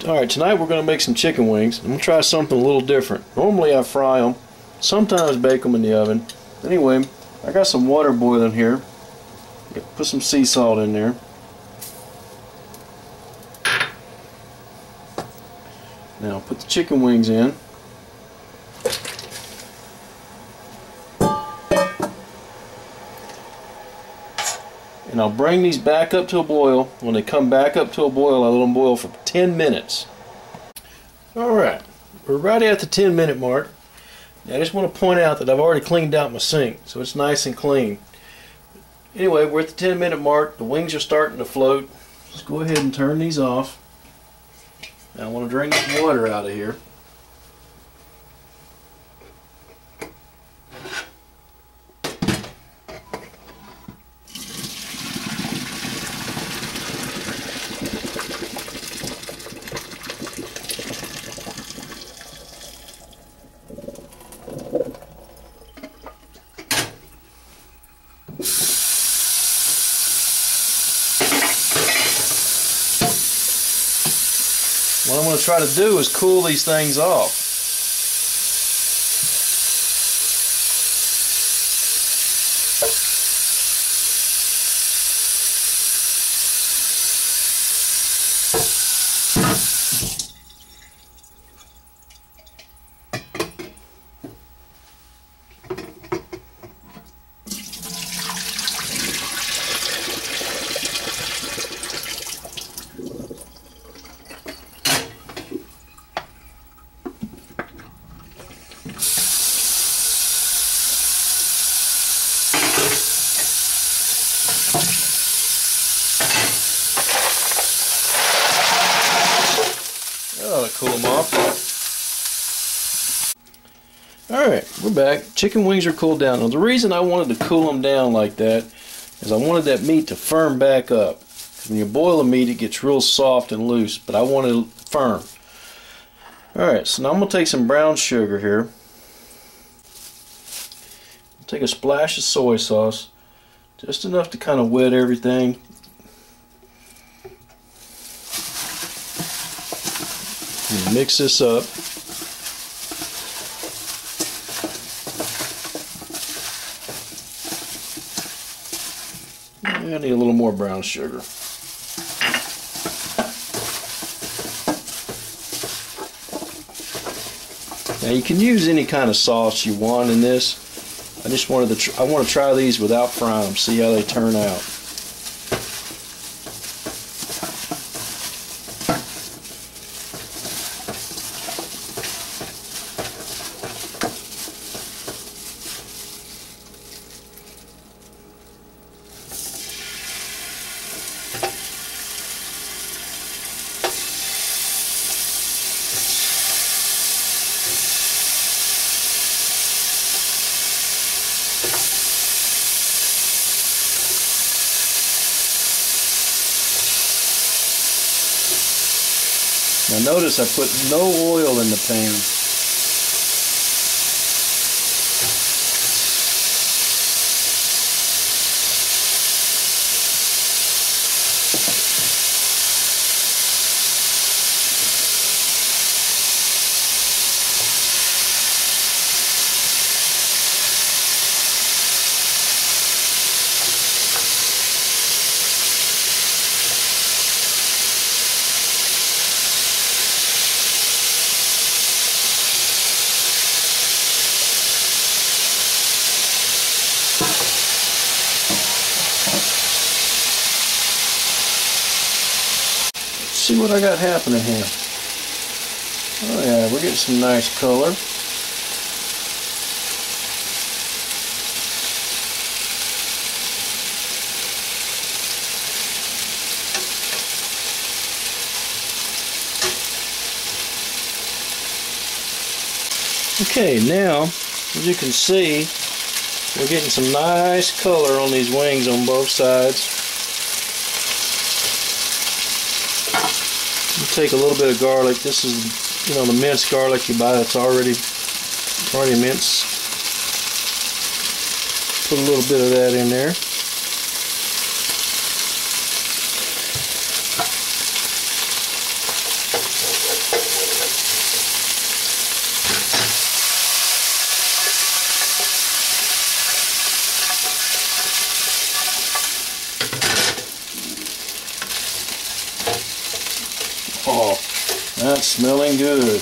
Alright, tonight we're going to make some chicken wings. I'm going to try something a little different. Normally I fry them, sometimes bake them in the oven. Anyway, I got some water boiling here. Put some sea salt in there. Now put the chicken wings in. And I'll bring these back up to a boil. When they come back up to a boil, I'll let them boil for 10 minutes. Alright, we're right at the 10-minute mark. Now, I just want to point out that I've already cleaned out my sink, so it's nice and clean. Anyway, we're at the 10-minute mark. The wings are starting to float. Let's go ahead and turn these off. Now I want to drain this water out of here. What I'm going to try to do is cool these things off. That'll cool them off. Alright, we're back. Chicken wings are cooled down. Now the reason I wanted to cool them down like that is I wanted that meat to firm back up. When you boil the meat, it gets real soft and loose, but I want it firm. Alright, so now I'm going to take some brown sugar here. Take a splash of soy sauce, just enough to kind of wet everything. And mix this up. I need a little more brown sugar. Now you can use any kind of sauce you want in this. I just wanted to I want to try these without frying them, see how they turn out. Now notice I put no oil in the pan. See what I got happening here. Oh yeah, we're getting some nice color. Okay, now as you can see, we're getting some nice color on these wings on both sides. Take a little bit of garlic. This is, you know, the minced garlic you buy that's already minced. Put a little bit of that in there. it's smelling good.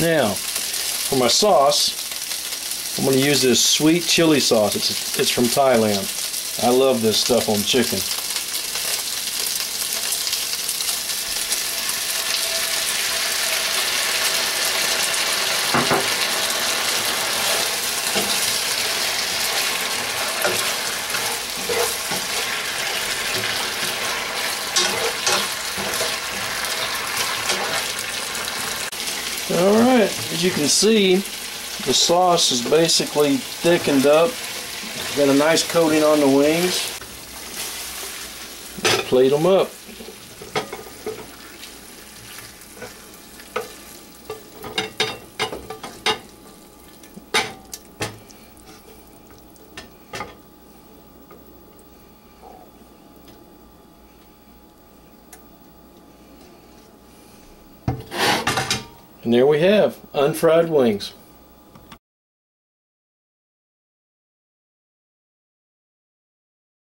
Now, for my sauce, I'm going to use this sweet chili sauce. It's from Thailand. I love this stuff on chicken. Alright, as you can see, the sauce is basically thickened up. Got a nice coating on the wings. Plate them up. And there we have unfried wings.